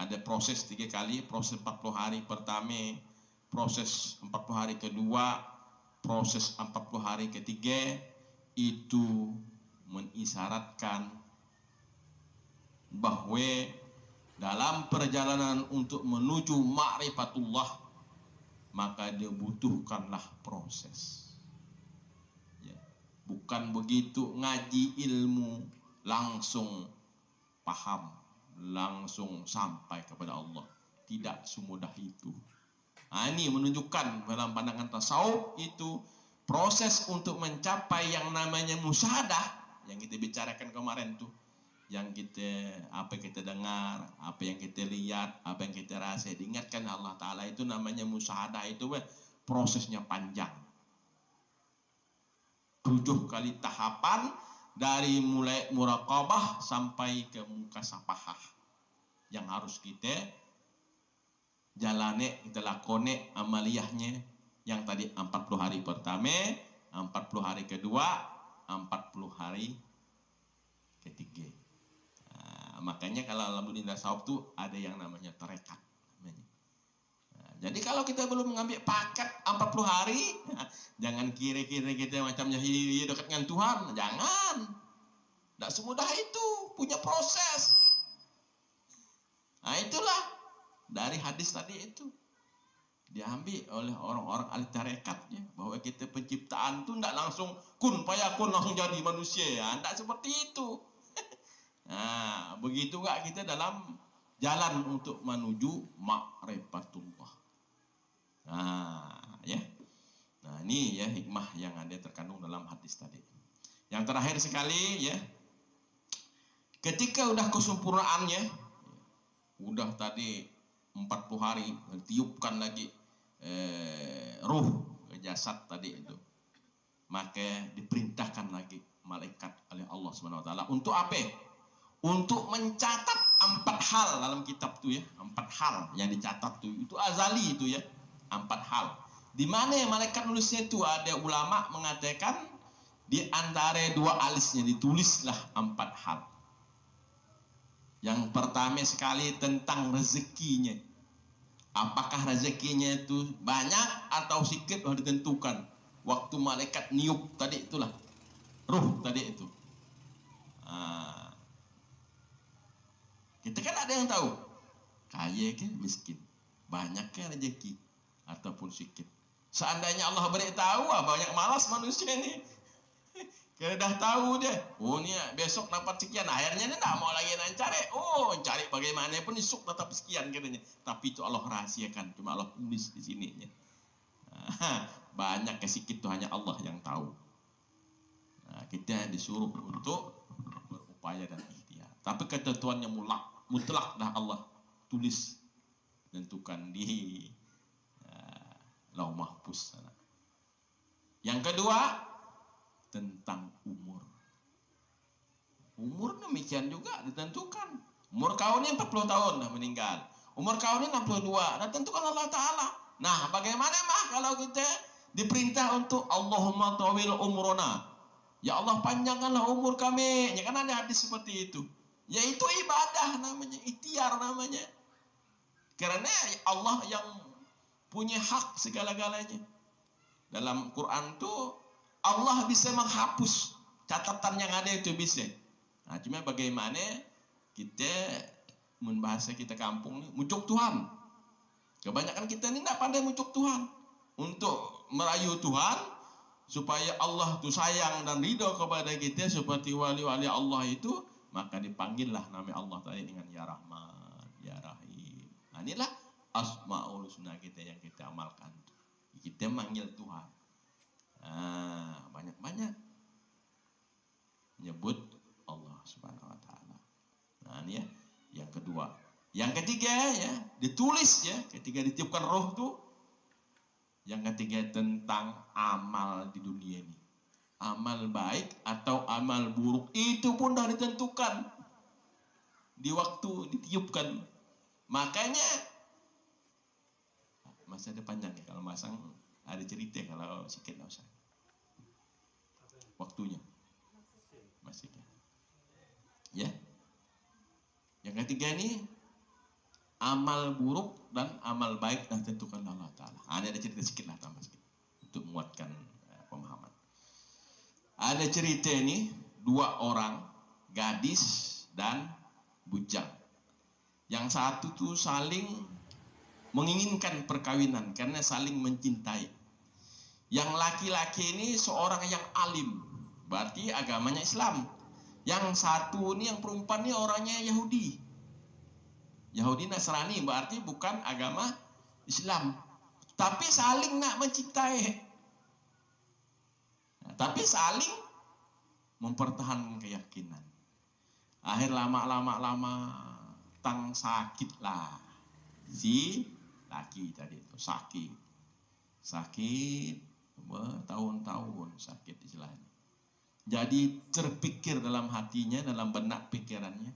ada proses 3 kali, proses 40 hari pertama, proses 40 hari kedua, proses 40 hari ketiga. Itu mengisyaratkan bahwa dalam perjalanan untuk menuju ma'rifatullah, maka dia butuhkanlah proses. Ya. Bukan begitu ngaji ilmu langsung paham, langsung sampai kepada Allah. Tidak semudah itu. Nah, ini menunjukkan dalam pandangan tasawuf itu proses untuk mencapai yang namanya musyahadah yang kita bicarakan kemarin tuh, yang kita apa yang kita dengar, apa yang kita lihat, apa yang kita rasa, diingatkan Allah Ta'ala, itu namanya musyahadah. Itu prosesnya panjang, 7 kali tahapan, dari mulai muraqabah sampai ke mukasafahah yang harus kita jalane, kita lakone amaliyahnya. Yang tadi 40 hari pertama, 40 hari kedua, 40 hari ketiga. Nah, makanya kalau alhamdulillah tasawuf tuh ada yang namanya tarekat. Nah, jadi kalau kita belum mengambil paket 40 hari, jangan kira-kira kita macamnya dekat dengan Tuhan. Jangan. Tidak semudah itu, punya proses. Nah, itulah dari hadis tadi itu diambil oleh orang-orang ahli tarekatnya, bahwa kita penciptaan itu tidak langsung kun fayakun langsung jadi manusia, ya, tidak seperti itu. Nah, begitu enggak kita dalam jalan untuk menuju ma'rifatullah. Nah, ya. Nah, ini ya hikmah yang ada terkandung dalam hadis tadi. Yang terakhir sekali ya, ketika udah kesempurnaannya, udah tadi 40 hari ditiupkan lagi ruh ke jasad tadi itu, maka diperintahkan lagi malaikat oleh Allah Subhanahu wa taala untuk apa? Untuk mencatat 4 hal dalam kitab itu ya, 4 hal yang dicatat itu azali itu ya, 4 hal. Di mana malaikat nulisnya itu ada ulama mengatakan di antara 2 alisnya ditulislah 4 hal. Yang pertama sekali tentang rezekinya. Apakah rezekinya itu banyak atau sedikit sudah ditentukan. Waktu malaikat niup tadi itulah, ruh tadi itu. Nah, kita kan ada yang tahu, kaya ke miskin, banyak ke rezeki ataupun sedikit. Seandainya Allah beritahu, banyak malas manusia ini. Kita dah tahu dia, oh ni besok dapat sekian, akhirnya dia tak mau lagi nak cari. Oh, cari bagaimanapun esok tetap sekian katanya. Tapi itu Allah rahasiakan, cuma Allah tulis di sini. Banyak ke sedikit itu hanya Allah yang tahu. Nah, kita disuruh untuk berupaya dan ikhtiar. Tapi ketentuannya mutlak dah Allah tulis, tentukan di Lauh Mahfuz. Yang kedua tentang umur. Umur demikian juga ditentukan. Umur kau ini 40 tahun dah meninggal. Umur kau ini 62, dah tentukan Allah Ta'ala. Nah, bagaimana kalau kita diperintah untuk Allahumma tawil umrona, ya Allah panjangkanlah umur kami. Ya kan ada hadis seperti itu. Ya itu ibadah namanya, ikhtiar namanya. Karena Allah yang punya hak segala-galanya. Dalam Quran tuh Allah bisa menghapus catatan yang ada itu bisa. Nah, cuma bagaimana kita membahasa kita kampung ini, mucuk Tuhan. Kebanyakan kita ini tidak pandai mucuk Tuhan. Untuk merayu Tuhan supaya Allah itu sayang dan ridho kepada kita seperti wali-wali Allah itu, maka dipanggillah nama Allah tadi dengan Ya Rahman, Ya Rahim. Nah, inilah Asmaul Husna kita yang kita amalkan. Kita manggil Tuhan. Banyak-banyak menyebut Allah Subhanahu wa taala. Nah, ini ya, yang kedua. Yang ketiga ya, ditulis ya, ketika ditiupkan roh tuh. Yang ketiga tentang amal di dunia ini. Amal baik atau amal buruk itu pun dah ditentukan di waktu ditiupkan. Makanya masih ada panjang ya, kalau masang ada cerita, kalau sikit tak usah. Waktunya masih ya. Yang ketiga ini amal buruk dan amal baik dan tentukan Allah Ta'ala. Ada cerita sedikit lah, tambah sedikit untuk menguatkan pemahaman. Ada cerita ini, 2 orang, gadis dan bujang. Yang satu tuh saling menginginkan perkawinan karena saling mencintai. Yang laki-laki ini seorang yang alim, berarti agamanya Islam. Yang satu ini, yang perempuan ini orangnya Yahudi. Yahudi Nasrani, berarti bukan agama Islam. Tapi saling nak mencintai. Nah, tapi saling mempertahankan keyakinan. Akhir lama tang sakit lah. Si laki tadi itu sakit bertahun-tahun sakit istilahnya. Jadi terpikir dalam hatinya, dalam benak pikirannya,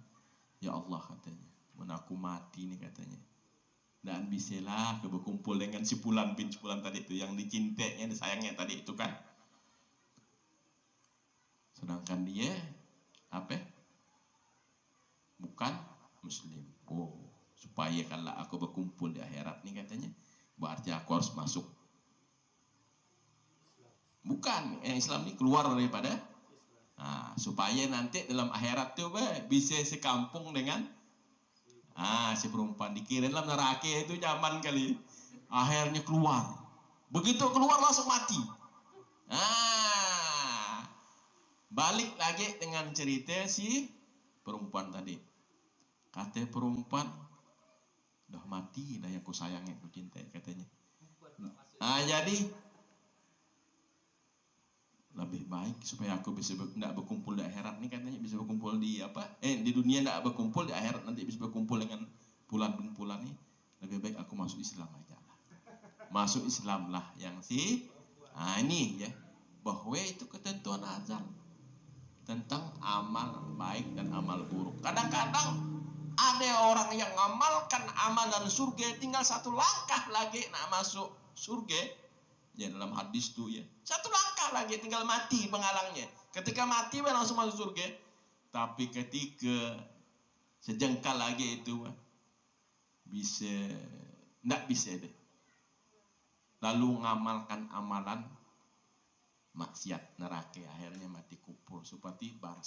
ya Allah katanya, mun aku mati nih katanya, dan bisalah berkumpul dengan si Fulan bin Fulan tadi itu, yang dicintainya, disayangnya tadi itu kan. Sedangkan dia apa? Bukan Muslim. Oh, supaya kalau aku berkumpul di akhirat nih katanya, berarti aku harus masuk. Bukan, Islam ini keluar daripada. Nah, supaya nanti dalam akhirat tuh bisa sekampung dengan si perempuan. Dikira dalam neraka itu nyaman kali. Akhirnya keluar. Begitu keluar langsung mati. Balik lagi dengan cerita si perempuan tadi. Kata perempuan, udah mati dah yang ku sayang, yang ku cintai katanya. Jadi lebih baik supaya aku bisa tidak berkumpul di akhirat nih katanya, bisa berkumpul di di dunia tidak berkumpul, di akhirat nanti bisa berkumpul dengan Fulan bin Fulan nih. Lebih baik aku masuk Islam aja lah. Masuk Islam lah yang ini ya, bahwa itu ketentuan azal tentang amal baik dan amal buruk. Kadang-kadang ada orang yang ngamalkan amalan surga, tinggal 1 langkah lagi nak masuk surga. Ya dalam hadis tuh ya, 1 langkah lagi tinggal mati penghalangnya. Ketika mati langsung masuk surga. Tapi ketika sejengkal lagi itu tidak bisa deh. Lalu ngamalkan amalan maksiat neraka, akhirnya mati kufur seperti baras.